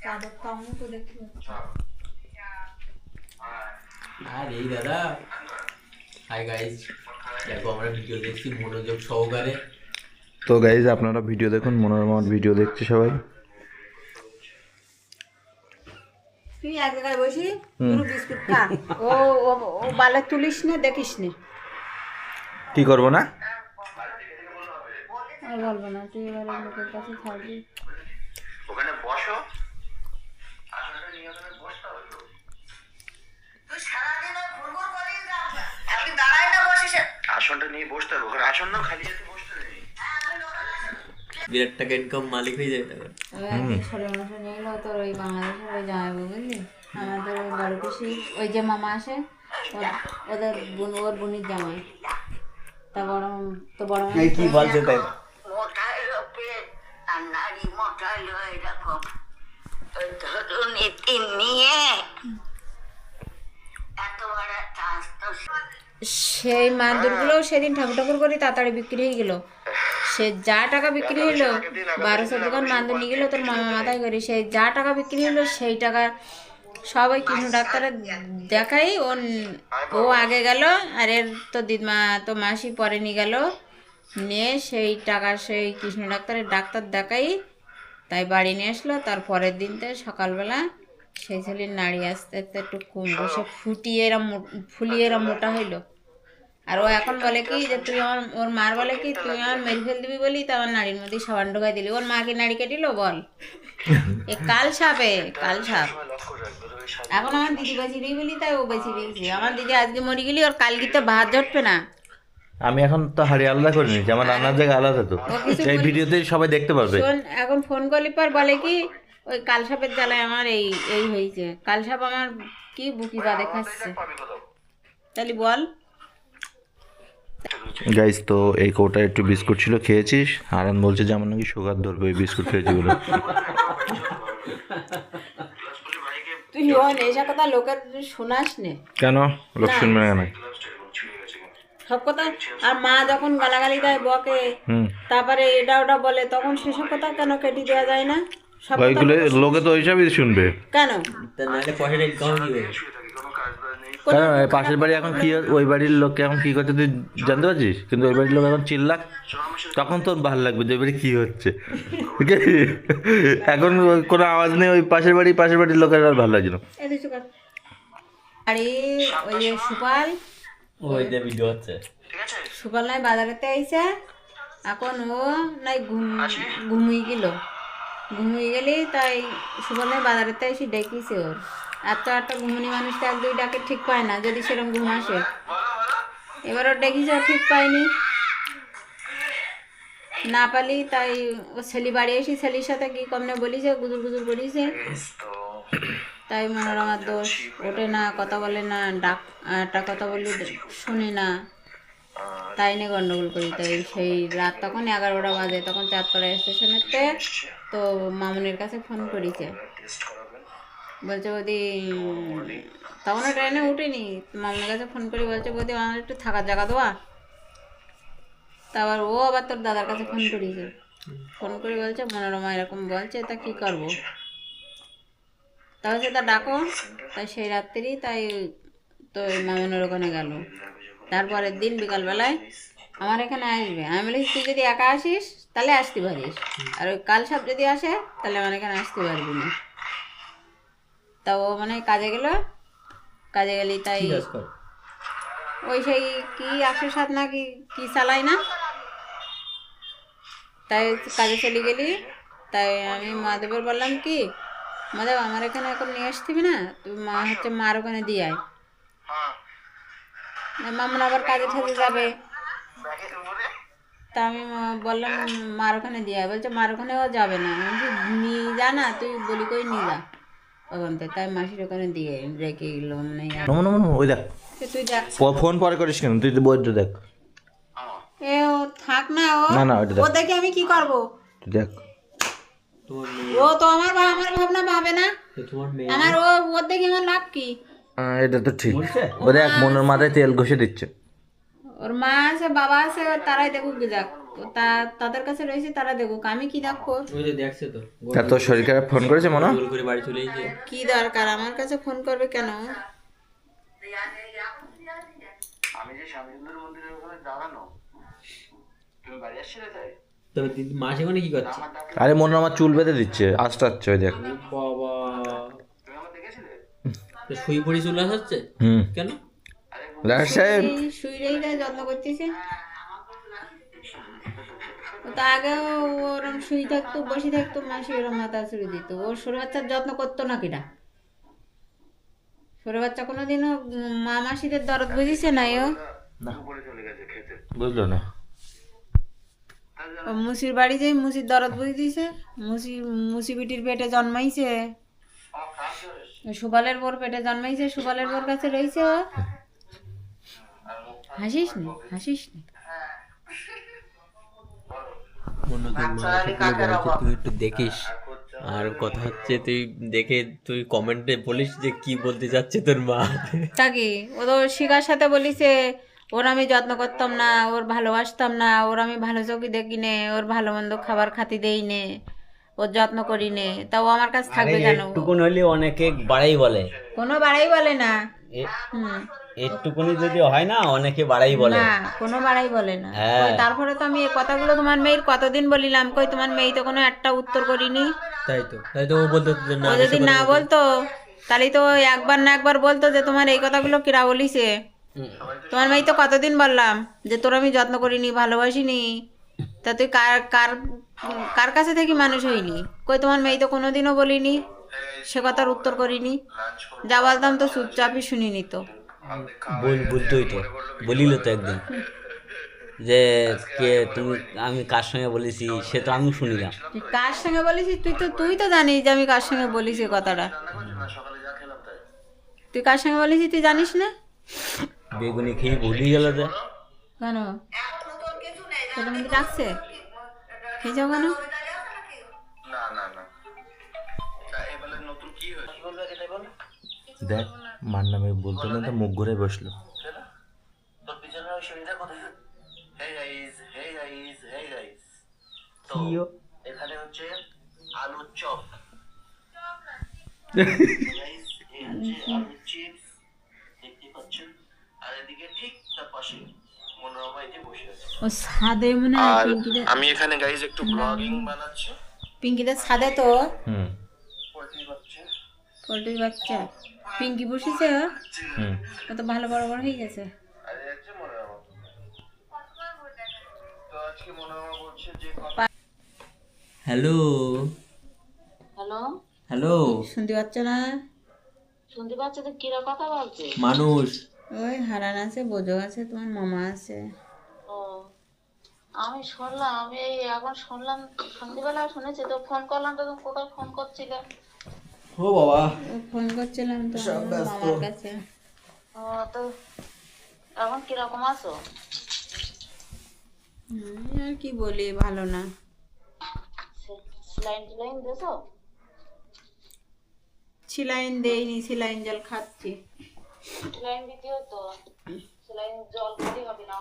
চাদর তো আমি তো দেখি আর এই দাদা। হাই গাইস, দেখো আমরা ভিডিও দেখছি মনোযোগ সহকারে। তো গাইজ আপনারা ভিডিও দেখুন, মনোরমার ভিডিও দেখছে সবাই। তুই এক জায়গায় বসি পুরো বিস্কুট খা। ও ও ও বালে তুলিস না, দেখিস না। কি করবো না? আর বলবো না, তুই এবারে লোকের কাছে থাকবি। ওখানে বসো। তুই সারাদিন ফুরফুর করিস না, আপনি দাঁড়ায় না বসিস। আসনটা নিয়ে বসতে হবে, ওখানে আসন না, খালি হাতে বসতে নেই। বিরাট টাকা ইনকাম মালিক হয়ে যায় তখন। ছোট মাসে নিয়ে এলো তোর ওই বাংলাদেশের ওই জামাইবু, বুঝলি? আমাদের ওই বড় পিসি ওই যে মামা আসে, ওদের বোন, ওর বোনের জামাই। তা বড় তো বড় মামা কি বলছে তাই? মোটা হলো পেট আর নারী মোটা হলো এরকম। ধরুন এটি নিয়ে এত বড় একটা আস্ত সেই মাদুরগুলো সেদিন ঠাকুর ঠাকুর করে তাড়াতাড়ি বিক্রি হয়ে গেল। সে যা টাকা বিক্রি হলো, 1200 দোকান মাদুর নিয়ে গেলো তোর মামা মাথায় করে, সেই যা টাকা বিক্রি হলো সেই টাকা সবাই কৃষ্ণ ডাক্তারের দেখাই ও আগে গেল, আর এর তো দিদমা তো মাসি পরে নিয়ে গেল, নিয়ে সেই টাকা সেই কৃষ্ণ ডাক্তার দেখাই তাই বাড়ি নিয়ে আসলো। তার পরের দিনতে সকালবেলা সেই ছেলের নাড়ি আস্তে আস্তে একটু কমলো, সে ফুলিয়ে এরা মোটা হইলো। আর ও এখন বলে কি যে তুই আমার, ওর মার বলে কি তুই আমার মেরে ফেল দিবি বলি তো আমার নাড়ির মধ্যে সাবান ঢোকাই দিলি। ওর মা কি নাড়ি কাটিল বল? এ কাল সাপে, কাল সাপ। এখন আমার দিদি বেঁচে দিই বলি তাই ও বেঁচে দিয়েছি। আমার দিদি আজকে মরে গেলি, ওর কালগিতে ভাত জটবে না। আমি এখন তো হাড়ি আলাদা করে নিয়েছি, আমার রান্নার জায়গা আলাদা তো, এই ভিডিওতে সবাই দেখতে পারবে। শোন, এখন ফোন করলি পর বলে কি ওই কাল সাপের জ্বালায় আমার এই এই হয়েছে। কাল সাপ আমার কি বুকি বাদে খাচ্ছে, তাহলে বল। গাইস তো এই কৌটা একটু বিস্কুট ছিল, খেয়েছিস? আরান বলছে যে আমার নাকি সুগার ধরবে এই বিস্কুট খেয়েছি বলে। তুই এসব কথা লোকের শোনাস নে কেন লোক শুনবে না কেন? সব কথা। আর মা যখন গালাগালি দেয় বকে, তারপরে এটা ওটা বলে, তখন সেসব কথা কেন কেটে দেওয়া যায় না? সব কথা ওইগুলো লোকে তো ওইসবই শুনবে। কেন? তা নাহলে পয়সাটা ইনকাম কি হবে? কারণ পাশের বাড়ি এখন কি, ওই বাড়ির লোককে এখন কি করছে তুই জানতে পারছিস? কিন্তু ওই বাড়ির লোক এখন চিল্লাক, তখন তোর ভালো লাগবে যে ওই বাড়ি কি হচ্ছে। এখন কোনো আওয়াজ নেই, ওই পাশের বাড়ির লোকের আর ভালো লাগছে না। আরে ওই যে সুপাল, ওই যে ভিডিও হচ্ছে, সুপাল নাই বাজারেতে আইসা, এখন ও নাই ঘুমিয়ে গেলি, তাই সুপাল নাই বাজারেতে এসে ডেকেছে ওর। একটা ঘুমনি মানুষ তো 1-2 ডাকে ঠিক পায় না, যদি সেরকম ঘুম আসে। এবার ওর ডেকেছে, ঠিক পায়নি, না পালি, তাই ও ছেলে বাড়ি এসে ছেলের সাথে কি কমনে বলিছে, গুজুর করিছে। তাই মনোরমার দোষ, ওঠে না, কথা বলে না, একটা কথা বললে শুনে না, তাই নিয়ে গন্ডগোল করি। তাই সেই রাত তখন 11টা বাজে, তখন চাঁদপাড়া স্টেশনেতে তো মামুনের কাছে ফোন করেছে, বলছে বৌদি, তখনও ট্রেনে উঠিনি, মামুনের কাছে ফোন করে বলছে বৌদি আমার একটু থাকার জায়গা দেওয়া। তারপর ও আবার তোর দাদার কাছে ফোন করেছে, ফোন করে বলছে মনোরমা এরকম বলছে, তা কী করবো? তাহলে তা ডাকো। তাই সেই রাত্রি তাই তো মামুনের ওখানে গেল। তারপরের দিন বিকালবেলায় আমার এখানে আসবে। আমি বলি তুই যদি একা আসিস তাহলে আসতে পারিস, আর ওই কাল সাপ যদি আসে তাহলে আমার এখানে আসতে পারবি না। তা ও মানে কাজে গেলি, তাই ওই সেই কি 107 না কি চালাই না, তাই কাজে চলে গেলি। তাই আমি মাধবের বললাম কি, মাধব আমার এখানে এখন নিয়ে আসতিবি না, তুই মার ওখানে দিয়ে আয়। মামুন আবার কাজে ঠাজে যাবে, তা আমি বললাম মার ওখানে দিয়ে আয়। বলছে মার ওখানেও যাবে না। আমি নিয়ে যা না, তুই বলি কই নিয়ে যা। ওখান থেকে, তাই মাসির ওখানে দিয়ে রেখে গেলো মানে। নমো নমো নমো, ওই দেখ তুই দেখ, ফোন পরে করিস কেন, তুই তো বইটা দেখ। এ ও থাক না, ও না না ওইটা ও দেখ, দেখে আমি কি করব? তুই দেখ। তোমার মেয়ে, ও তো আমার ভাবনা ভাবে না, তোমার মেয়ে আমার ওর দেখে আমার লাভ কি? এটা তো ঠিক, ও দেখ মনের মাথায় তেল ঘষে দিচ্ছে। ওর মা আছে, বাবা আছে, তারাই দেখুক, যাক তাদের কাছে রয়েছে, তারা দেখুক, আমি কি দেখবো? ওই যে দেখছে তো তার তোর শরীর খারাপ ফোন করেছে মনে হয়? গোল করে বাড়ি চলে এসেছে। কি দরকার আমার কাছে ফোন করবে কেন? আমি যে স্বামীন্দর মন্দিরের ওখানে দাঁড়ানো, তুমি বাড়ি আসছিলে তাই? তবে মা সেখানে কি করছে? আরে মনে হয় আমার চুল বেঁধে দিচ্ছে, আস্তে আস্তে ওই দেখ। ও বাবা, তুমি আমার দেখেছিলে? তো শুয়ে পড়ে চলে আসাচ্ছে হুম, কেন? ডাক্তার সাহেব শুইরেই যত্ন করতেছে। ও তো আগেও ওরম শুই থাকতো, বসে থাকতো, মাসি ওরম মাথা ছুড়ে দিত। ওর ছোট বাচ্চার যত্ন করতো না কিনা? ছোট বাচ্চা কোনোদিনও মা মাসিদের দরদ বুঝিছে না। ও বুঝলো না, ও মুসির বাড়ি যাই, মুসির দরদ বুঝি দিছে। মুসি বিটির পেটে জন্মাইছে, সুবালের বোর পেটে জন্মাইছে, সুবালের বোর কাছে রয়েছে। ও হাসিস নি, হাসিস নি। তুই একটু দেখিস, আর কথা হচ্ছে তুই দেখে তুই কমেন্টে বলিস যে কি বলতে যাচ্ছে তোর মা। তাকে ও তো শিখার সাথে বলিছে, ওর আমি যত্ন করতাম না, ওর ভালোবাসতাম না, ওর আমি ভালো চোখে দেখি নে, ওর ভালো মন্দ খাবার খাতি দেই নে, ওর যত্ন করি নে, তাও আমার কাছে থাকবে কেন? একটুকুন হলে অনেকে বাড়াই বলে, কোনো বাড়াই বলে না। হুম, একটুকুনি যদি হয় না অনেকে বাড়াই বলে। না কোনো বাড়াই বলে না। হ্যাঁ। কই তারপরে তো আমি এই কথাগুলো তোমার মেয়ের কতদিন বলিলাম, কই তোমার মেয়ে তো কোনো একটা উত্তর করিনি। তাই তো ও বলতো যে না, ও যদি না বলতো তাহলে তো একবার না একবার বলতো যে তোমার এই কথাগুলো কিরা বলিছে। তোমার মেয়ে তো কতদিন বললাম যে তোর আমি যত্ন করিনি, ভালোবাসিনি, তা তুই কার কার কার কাছে থেকে মানুষ হইনি? কই তোমার মেয়ে তো কোনোদিনও বলিনি, সে কথার উত্তর করিনি। যা বলতাম তো চুপচাপই শুনিনি তো। বলতোই তো, বলিল তো একদিন যে কে তুমি, আমি কার সঙ্গে বলেছি সে তো আমি শুনিলাম। তুই কার সঙ্গে বলিস? তুই তো জানিস যে আমি কার সঙ্গে বলিস এই কথাটা। তুই কার সঙ্গে বলিস তুই জানিস না? বেগুনি খেয়ে ভুলি গেল যে। কেন সেটা মধ্যে রাখছে? খেয়ে যাও কেন? না না না, এবারে নতুন কি হয়েছে? কি বলবে এটাই বল। দেখ মার নামে বলতে না তো মুখ ঘুরে বসলো। তোর পিছনে ওই শরীরটা কোথায়? Hey guys, hey guys, hey guys, তো এখানে হচ্ছে আলুর চপ। গাইস এই হচ্ছে আলুর চিপস, দেখতে পাচ্ছেন? আর এদিকে ঠিক তার পাশে মনোরমা এসে বসে আছে। ও ছাদে মনে হয় আর পিঙ্কিদের, আমি এখানে গাইস একটু ব্লগিং বানাচ্ছি। পিঙ্কিদের ছাদে তো হুম পোল্ট্রি বাচ্চা। পোল্ট্রির বাচ্চা পিঙ্কি বসেছে। হুম, ও তো ভালো বড় বড় হয়ে গেছে। আরে হচ্ছে মনোরমা। তো আজকে মনোরমা বলছে যে হ্যালো হ্যালো, হ্যালো, শুনতে পাচ্ছ না? শুনতে পাচ্ছ তো কিরা কথা বলছে? মানুষ ওই হারান আছে, বোঝো আছে, তোমার মামা আছে। ও আমি শুনলাম, আমি এই এখন শুনলাম, সন্ধ্যেবেলা শুনেছি তো, ফোন করলাম তো, তুমি কোথায় ফোন করছিলে? ও বাবা, ও ফোন করছিলাম তো আমার মামার কাছে। ও তো এখন কিরকম আছো? আর কি বলি, ভালো না। স্যালাইন টিলাইন দিয়েছো? সিলাইন দেইনি, সিলাইন জল খাচ্ছি। স্যালাইন দিতে হতো, স্যালাইন জল খালি হবে না।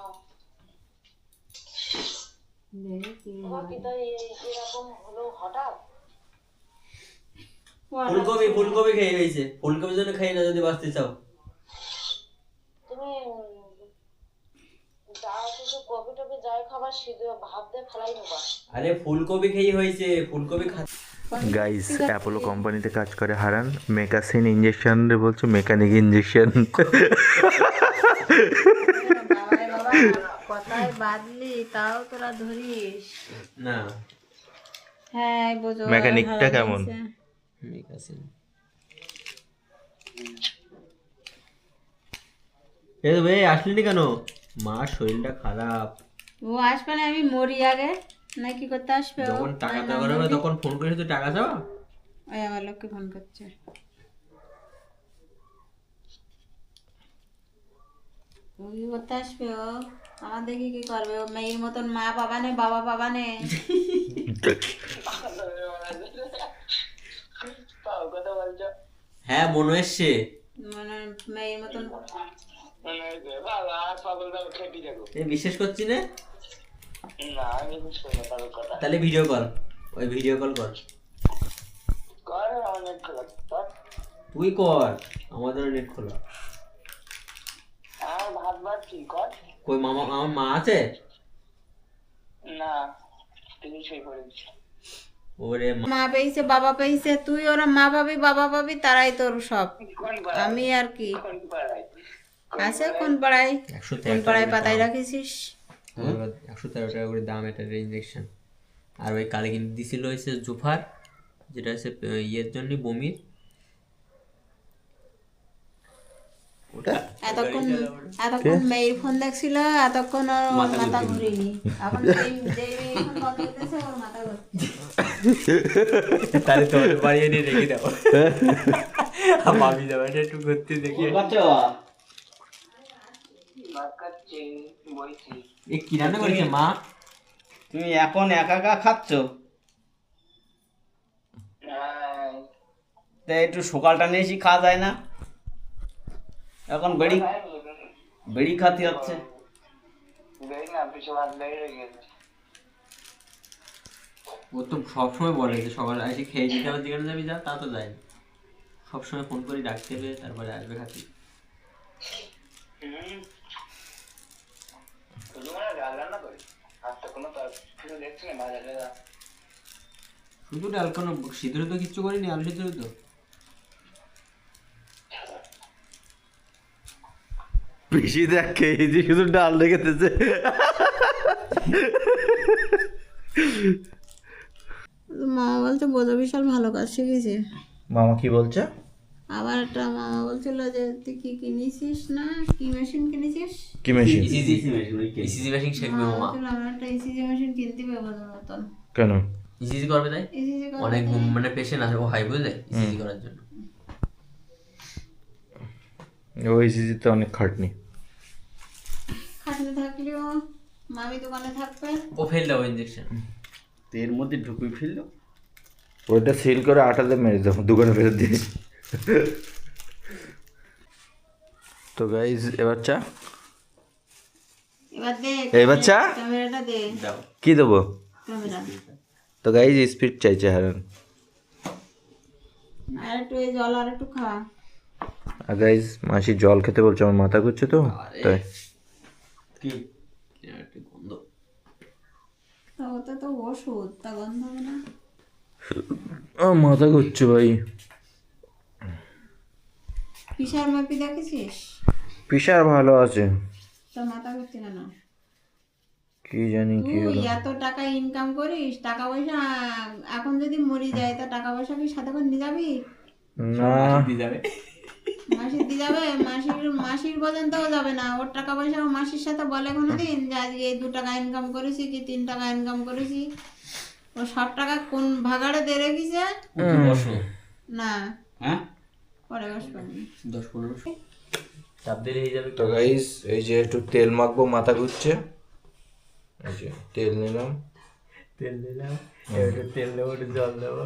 তোমার কি তো এরকম হলো হঠাৎ? ফুলকপি খেয়ে গেছে, ফুলকপির জন্য খাই না যদি বাঁচতে চাও। তুমি যা কিছু কপি টপি যাই খাবার সিদ্ধ ভাত দিয়ে ফেলাই নেবা। আরে ফুলকপি খেয়ে হয়েছে, ফুলকপি গাইস অ্যাপোলো কোম্পানিতে কাজ করে হারান, মেকাসিন ইঞ্জেকশন বলছে, মেকানিক ইঞ্জেকশন। বাবারে বাবা, কথায় বাদলি তাও তোরা ধরিস না। হ্যাঁ বোঝো। মেকানিকটা কেমন? এ তো ভাই আসলেনি কেন? মার শরীরটা খারাপ। ও আসবে না, আমি মরি আগে না কি করতে আসবে? ও যখন টাকা দেওয়ার হবে তখন ফোন করে তুই টাকা চাওয়া। ওই আমার লোককে ফোন করছে। ও কি করতে আসবে ও? আমার দেখি কি করবে ও? মেয়ের মতন মা পাবা নে, বাবা পাবা নে। হ্যাঁ মনে এসছে। মানে মেয়ের মতন এই বিশ্বাস করছি না। তাহলে ভিডিও কল, ওই ভিডিও কল কর। তুই কর, আমাদের নেট খোলা। কই মামা, আমার মা আছে? ওরে মা পেয়েছে বাবা পেয়েছে, তুই ওরা মা পাবি বাবা পাবি, তারাই তোর সব। আমি আর কি আছে কোন পাড়ায়, কোন পাড়ায় পাতায় রাখিস? 113 টাকা করে দাম এটার ইঞ্জেকশন। আর ওই কালে কিনে দিছিল হচ্ছে জুফার, যেটা হচ্ছে ইয়ের জন্য, বমির। এতক্ষণ মেয়ের ফোন দেখছিল, এতক্ষণ ওর মাথা ঘুরিনি। এখন যেই মেয়ে ফোন বন্ধ করতেছে ওর মাথা ঘুরছে। তাহলে তো বাড়িয়ে নিয়ে রেখে দাও, মামি যাবে একটু ঘুরতে দেখি। এ কি রান্না করেছে মা? তুমি এখন একা একা খাচ্ছ? তাই একটু সকালটা নিয়ে এসে খাওয়া যায় না? এখন বেড়ি খাতে হচ্ছে। ও তো সবসময় বলে যে সকালে এসে খেয়ে দিতে হবে, যেখানে যাবি যা, তা তো যায় না। সবসময় ফোন করে ডাকতে হবে, তারপরে আসবে খাতি। শুধু ডাল, কোনো সিদ্ধ তো কিচ্ছু করিনি, আলু সিদ্ধ তো। পিসি দেখ খেয়েছি, শুধু ডাল রেখেছে। মামা বলছে বোঝো বিশাল ভালো কাজ শিখেছে। মামা কি বলছে? আবার একটা মামা বলছিল যে তুই কি কিনেছিস না, কি মেশিন কিনেছিস? কি মেশিন? ইসিজি মেশিন শিখবে মামা। বলছিল আমার একটা ইসিজি মেশিন কিনতে হবে বোঝার মতন। কেন? ইসিজি করবে তাই? ইসিজি অনেক মানে পেশেন্ট আছে, ও হাই বুঝলে, ইসিজি করার জন্য। ওই সিজিতে অনেক খাটনি। খাটনি থাকলেও মামি দোকানে থাকবে। ও ফেল দাও ইঞ্জেকশন, এর মধ্যে ঢুকে ফেললো। ওইটা সিল করে আটাতে মেরে দাও, দোকানে ফেরত দিয়ে। তো গাইজ এবার চা, এবার দে এবার চা ক্যামেরাটা দে। দাও। কি দেবো? ক্যামেরা তো গাইজ স্পিড চাইছে হারান। আর একটু এই জল আর একটু খা। আর গাইজ মাসি জল খেতে বলছে, আমার মাথা ঘুরছে তো তাই। কি একটা গন্ধ। তা ওটা তো ওষুধ, তা গন্ধ হবে না? মাথা ঘুরছে ভাই। পিসার মাপি দেখেছিস? পিসার ভালো আছে, তোর মাথা ঘুরছে কেন? কি জানি কি তুই হলো। এত টাকা ইনকাম করিস, টাকা পয়সা এখন যদি মরি যায় তা টাকা পয়সা কি সাথে করে নিয়ে যাবি? না দিয়ে যাবে। মাসির দিয়ে যাবে? মাসির পর্যন্তও যাবে না। ওর টাকা পয়সা ও মাসির সাথে বলে কোনোদিন যে আজকে 2 টাকা ইনকাম করেছি কি 3 টাকা ইনকাম করেছি? ও 60 টাকা কোন ভাগাড়ে দিয়ে রেখেছে? বসো। না হ্যাঁ, পরে বসবেন। 10-15 চাপ দিলে হয়ে যাবে। তো গাইজ এই যে একটু তেল মাখবো, মাথা ঘুরছে। এই যে তেল নিলাম, তেল দিলাম, একটু তেল দেবো, একটু জল দেবো।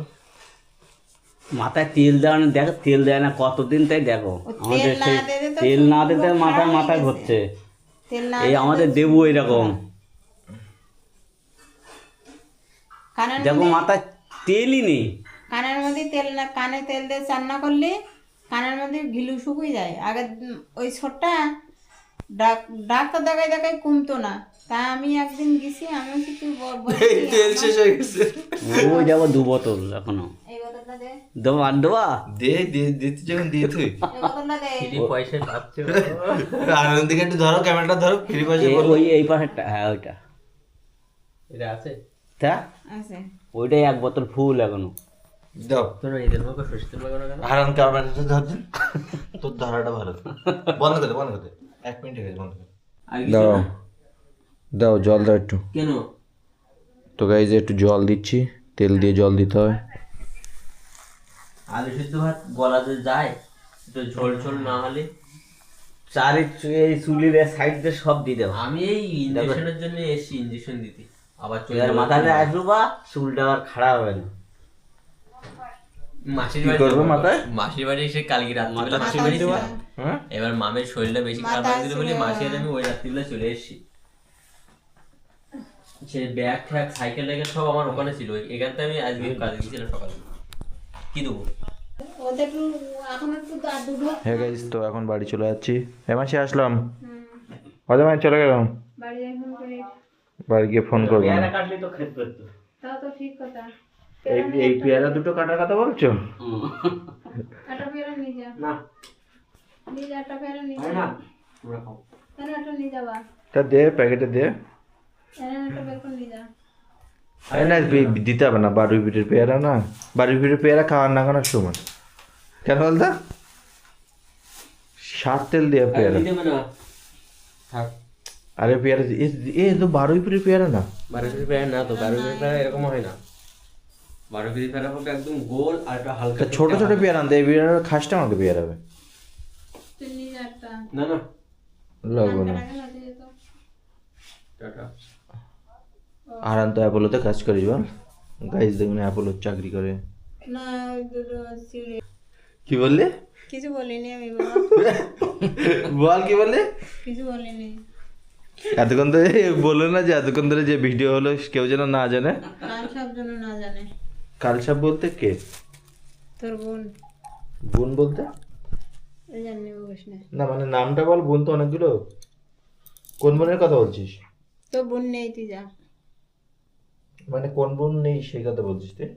মাথায় তেল দেওয়া না, দেখো তেল দেয় না কতদিন, তাই দেখো আমাদের সেই তেল না দিতে মাথায় ঘুরছে। তেল না এই আমাদের দেবু এরকম, কানের দেখো মাথায় তেলই নেই। কানের মধ্যে তেল না, কানে তেল দিয়ে চান না করলে কানের মধ্যে ঘিলু শুকিয়ে যায়। আগে ওই ছোটটা ডাক্তার দেখাই কমতো না, তা আমি একদিন গেছি, আমি কিছু তেল শেষ হয়ে গেছে। ওই যাবো 2 বোতল এখনো। এই বোতলটা দে, দেবো আর দেবা দিতে যখন দিয়ে তুই এই বোতলটা দে। ফ্রি পয়সা পাচ্ছ। আনন্দ দিকে একটু ধরো, ক্যামেরাটা ধরো, ফ্রি পয়সা ওই এই পাশেরটা, হ্যাঁ ওইটা। এটা আছে? তা আছে ওইটাই 1 বোতল ফুল এখনো। দাও। তোর এই তেল মাখো, সরষে তেল মাখো না কেন? হারান ক্যামেরাটা ধর দিন, তোর ধারাটা ভালো। বন্ধ করে 1 মিনিট হয়ে গেছে, বন্ধ করে আর কিছু দাও। না? দাও জল দাও একটু। কেন? তো গাইজ একটু জল দিচ্ছি, তেল দিয়ে জল দিতে হয়। আলু সিদ্ধ ভাত গলাতে যায়, একটু ঝোল ঝোল না হলে এই চুলির সাইড দিয়ে সব দিয়ে দেবো। আমি এই ইঞ্জেকশনের জন্য এসেছি ইঞ্জেকশন দিতে, আবার চলে এবার মাথাতে আসবো বা চুলটা আবার খারাপ হবে না। মাসির কি বাড়ি করবো যাবো। মাথায়? মাসির বাড়ি এসে কালকে রাত্রিবেলা মাথা মাসির বাড়ি ছিঁড়তে ছিলাম। হ্যাঁ এবার মামের শরীরটা বেশি খারাপ মাথা লাগছিল বলে ছিল। মাসি আর আমি ওই রাত্রিবেলা চলে এসেছি। সে ব্যাগ ট্যাগ সাইকেল টাইকেল সব আমার ওখানে ছিল, এখান থেকে আমি আজকে কাজে গেছিলাম সকালে। কি দেবো? ওদের একটু এখন একটু দুধ হ্যাঁ গাইস, তো এখন বাড়ি চলে যাচ্ছি। মাসি আসলাম, মানে চলে গেলাম। বাড়ি যাই ফোন করে, বাড়ি গিয়ে ফোন করবো না। কাটলে তো খেতে পারতো। তাও তো ঠিক কথা। এই পেয়ারা দুটো কাটার কথা বলছো? একটা পেয়ারা নিয়ে যা, না নিয়ে যা, একটা পেয়ারা নিয়ে হয় যা। না, তোমরা খাও। কেন একটা নিয়ে যাবা? তা দে, প্যাকেটে দে। একটা বের করে নিয়ে যা। আরে না, দিতে হবে না, বারুই পিঠের পেয়ারা না, বারুই পিঠের পেয়ারা খাওয়ার না খাওয়ার সমান। কেন বলতো? সার তেল দিয়ে পেয়ারা। দিতে হবে না, থাক। আরে পেয়ারা এ তো বারুই পিঠের পেয়ারা না। 12 কেজি প্যারা না তো, 12 কেজি প্যারা এরকম হয় না। 12 কেজি প্যারা হবে একদম গোল আর একটা হালকা তা ছোট ছোট পেয়ারা আনতে, এই পেয়ারা খাসটা আমাকে পেয়ারা হবে। তুই নিয়ে যা একটা। না না, লাগবো না। টাকা লাগে যেত। টাটা। আর আনতো অ্যাপোলোতে কাজ করিস বল। গাইজ দেখুন অ্যাপোলোর চাকরি করে। না দুটো সিঁড়ি। কি বললে? কিছু বলিনি আমি বাবা, বল কি বললে? কিছু বলিনি। এতক্ষণ ধরে বললো না যে এতক্ষণ ধরে যে ভিডিও হলো কেউ যেন না জানে। কাল সব যেন না জানে। কালসাপ বলতে কে? তোর বোন বোন বলতে? ওই জানি বলিস না। না মানে নামটা বল, বোন তো অনেকগুলো। কোন বোনের কথা বলছিস? তোর বোন নেই, তুই যা। মানে কোন বোন নেই সেই কথা বলছিস তুই?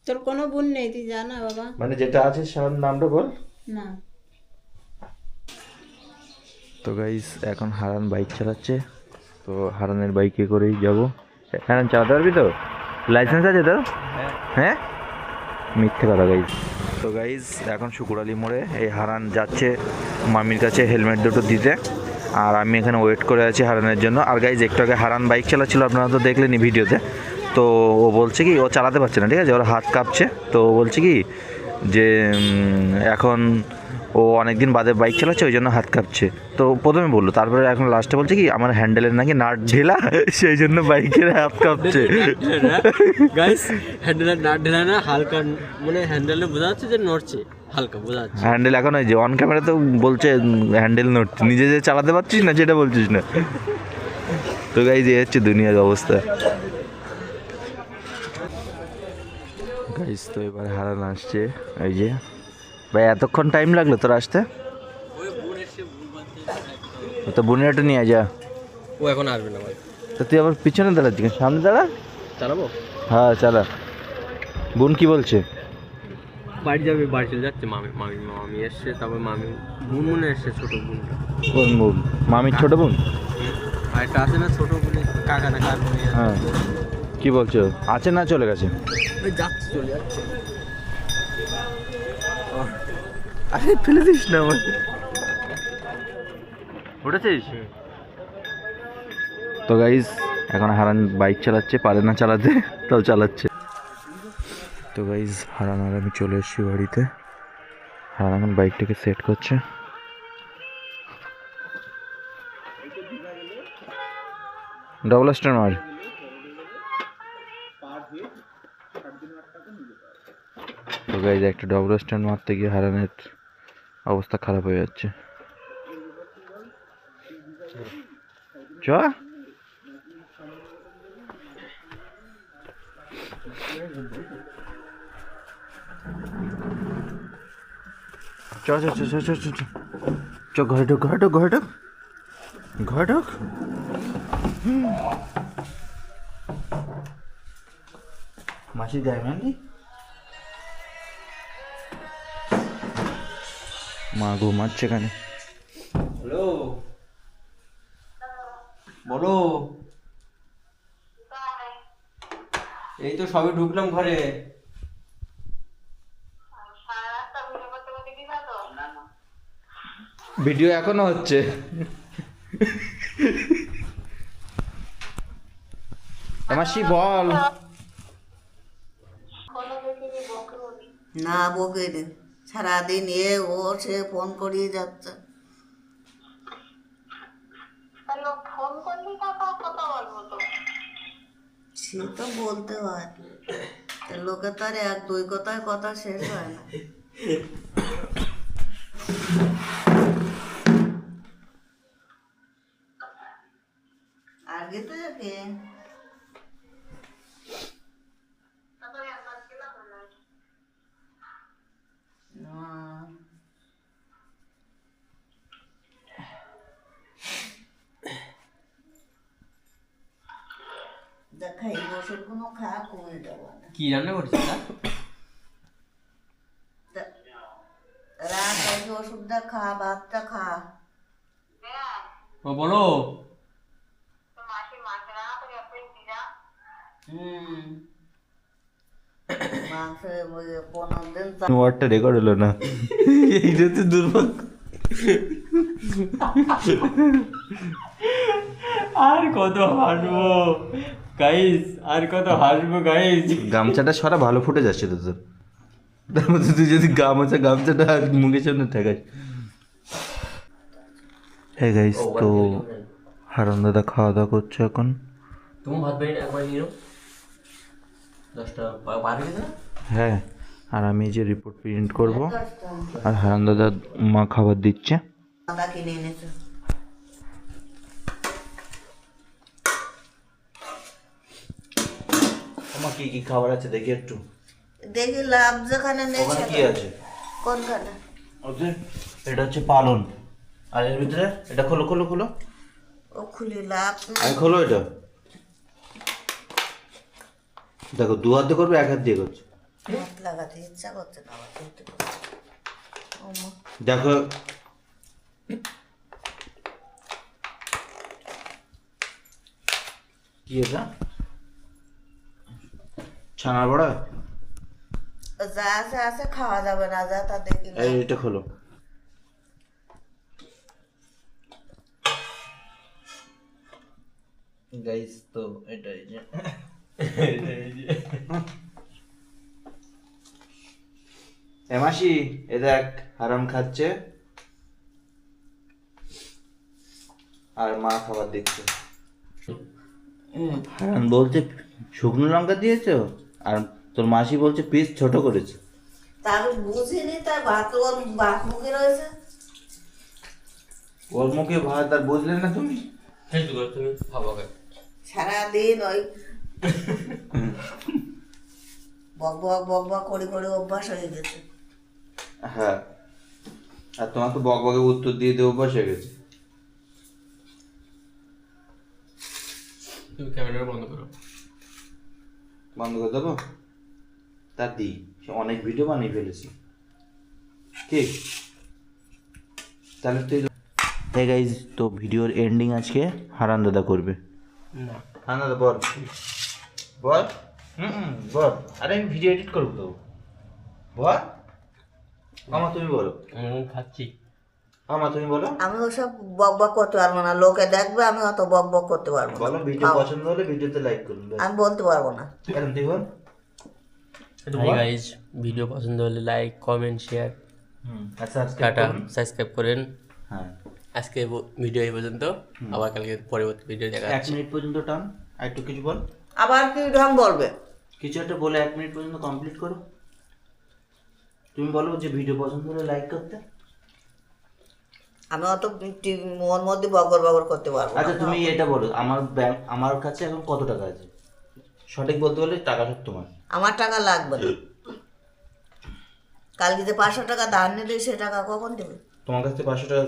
তোর কোনো বোন নেই, তুই যা না বাবা। মানে যেটা আছে সার নামটা বল। না তো গাইস এখন হারান বাইক চালাচ্ছে, তো হারানের বাইকে করেই যাব। হারান চালাতে পারবি তো? লাইসেন্স আছে তো? হ্যাঁ, মিথ্যে কথা গাইস। তো গাইস এখন শুকুরালি মোড়ে এই হারান যাচ্ছে মামির কাছে হেলমেট দুটো দিতে, আর আমি এখানে ওয়েট করে আছি হারানের জন্য। আর গাইস একটু আগে হারান বাইক চালাচ্ছিল, আপনারা তো দেখলেনি ভিডিওতে। তো ও বলছে কি ও চালাতে পারছে না, ঠিক আছে, ওর হাত কাঁপছে। তো ও বলছে কি যে এখন ও অনেকদিন বাদে বাইক চালাচ্ছে ওই জন্য হাত কাঁপছে। তো প্রথমে বললো, তারপরে এখন লাস্টে বলছে কি আমার হ্যান্ডেলের নাকি নাট ঢিলা, সেই জন্য বাইকের হাত কাঁপছে। গাইস হ্যান্ডেলের নাট ঢেলা না, হালকা মানে হ্যান্ডেলে বোঝা যাচ্ছে যে নড়ছে, হালকা বোঝা যাচ্ছে। হ্যান্ডেল এখন ওই যে অন ক্যামেরা তো বলছে হ্যান্ডেল নড়ছে, নিজে যে চালাতে পারছিস না সেটা বলছিস না। তো গাইজ এই হচ্ছে দুনিয়ার অবস্থা। গাইজ তো এবার হারান আসছে, এই যে ভাই এতক্ষণ টাইম লাগলো তোর আসতে? তো বুনিয়াটা নিয়ে যা। ও এখন আসবে না ভাই। তো তুই আবার পিছনে দাঁড়াচ্ছিস, সামনে দাঁড়া। চালাবো? হ্যাঁ চালা। বোন কি বলছে? বাড়ি যাবে, বাড়ি চলে যাচ্ছে। মামি এসছে, তারপর মামি বোন মনে এসছে, ছোট বোনটা। কোন বোন? মামির ছোট বোন? আর একটা আছে না ছোট বোন, কাকা না কার বোন? হ্যাঁ, কি বলছো, আছে না চলে গেছে? ওই যাচ্ছে, চলে যাচ্ছে। আরে ফেলে দিস না আমার। উঠেছিস? তো গাইজ এখন হারান বাইক চালাচ্ছে, পারে না চালাতে, তাও চালাচ্ছে। তো গাইজ হারান আর আমি চলে এসেছি বাড়িতে। হারান এখন বাইকটাকে সেট করছে। ডবল স্ট্যান্ড মার। তো গাইজ একটা ডবল স্ট্যান্ড মারতে গিয়ে হারানের অবস্থা খারাপ হয়ে যাচ্ছে। চ চ চ চ চ চ চ চ চ ঘরে ঢোক, ঘরে ঢোক, ঘরে ঢোক, ঘরে ঢোক। মাসি যায় না? মা ঘুমাচ্ছে এখানে। হ্যালো, বলো। এই তো সবে ঢুকলাম ঘরে। ভিডিও এখনো হচ্ছে। মাসি বল। না বকে রে, সারাদিন ও সে ফোন করিয়ে যাচ্ছে। সে তো বলতে হয়, তা লোকে তো আর এক দুই কথায় কথা শেষ হয় না। আগে তো কে দেখা এই ওষুধগুলো খাওয়া কমে যাবে না। কি রান্না করছিস না? রাত এই ওষুধটা খা, ভাতটা খা। ও বলো। মাংস 15 দিন ওয়ার্ডটা রেকর্ড হলো না, এইটা তো দুর্ভাগ্য। আর কত হাসবো গাইস, আর কত হাসবো গাইস। গামছাটা সরা ভালো ফুটে যাচ্ছে তো তোর, তার মধ্যে তুই যদি গামছাটা মুখের সামনে ঠেকাস। হ্যাঁ গাইস, তো হারান দাদা খাওয়া দাওয়া করছে এখন। তুমি ভাত বাড়ি একবার নিয়ে 10টা পার হয়ে গেছে না? হ্যাঁ, আর আমি এই যে রিপোর্ট প্রিন্ট করব, আর হারান দাদা মা খাবার দিচ্ছে। আদা কিনে এনেছে। আমার কি কি খাবার আছে দেখি একটু। দেখি লাভ যেখানে নেই ওখানে কি সেখানে। আছে? কোনখানে? ওদের এটা হচ্ছে পালন, আর এর ভিতরে এটা খোলো খোলো খোলো, ও খুলি লাভ আর খোলো এটা। দেখো, দু হাত দিয়ে করবে, এক হাত দিয়ে করছে। হাত লাগাতে ইচ্ছা করছে না আমার কিন্তু। ও মা, দেখো কি এটা, ছানার বড়া। যা আছে আছে, খাওয়া যাবে না, যা তা দেখি না। এই এটা খোলো। গাইস, তো এটাই যে মাসি, এ দেখ হারাম খাচ্ছে আর মা খাবার দিচ্ছে। হারাম বলছে শুকনো লঙ্কা দিয়েছো, আর তোর মাসি বলছে পিস ছোট করেছে। তা আমি বুঝিনি, তার ভাত ওর ভাত মুখে রয়েছে। ওর মুখে ভাত আর বুঝলে না তুমি? তুমি খাবো গে। সারাদিন ওই বক বক বক বক করে করে অভ্যাস হয়ে গেছে। হ্যাঁ, আর তোমাকে বক বকে উত্তর দিয়ে দিয়ে অভ্যাস হয়ে গেছে। তুমি ক্যামেরাটা বন্ধ করো। বন্ধ করে দেবো? তা দিই, সে অনেক ভিডিও বানিয়ে ফেলেছি। ঠিক, তাহলে তুই। হ্যাঁ গাইজ, তো ভিডিওর এন্ডিং আজকে হারান দাদা করবে। না, হারান দাদা বল বল। বল। আরে আমি ভিডিও এডিট করবো তো, বল। মামা তুমি বলো। আমি খাচ্ছি। মামা তুমি বলো। আমি ওসব বক বক করতে পারবো না, লোকে দেখবে, আমি অত বক বক করতে পারবো না। বলো, ভিডিও পছন্দ হলে ভিডিওতে লাইক করুন। আমি বলতে পারবো না। এখন তুই বল। হাই গাইস, ভিডিও পছন্দ হলে লাইক, কমেন্ট, শেয়ার, আচ্ছা, টাটা, সাবস্ক্রাইব করেন। হ্যাঁ, আজকে ভিডিও এই পর্যন্ত, আবার কালকে পরবর্তী ভিডিও দেখা 1 মিনিট পর্যন্ত টান, আর একটু কিছু বল। আবার কি ঢং বলবে? কিছু একটা বলে 1 মিনিট পর্যন্ত কমপ্লিট করো। তুমি বলো যে ভিডিও পছন্দ হলে লাইক করতে। আমি অত মন মধ্যে বগর বগর করতে পারবো না। আচ্ছা, তুমি এটা বলো, আমার কাছে এখন কত টাকা আছে? সঠিক বলতে বলে টাকা সব তোমার। আমার টাকা লাগবে না। কালকে যে 500 টাকা ধার নিয়ে দিই, সে টাকা কখন দেবে? তোমার কাছ থেকে 500 টাকা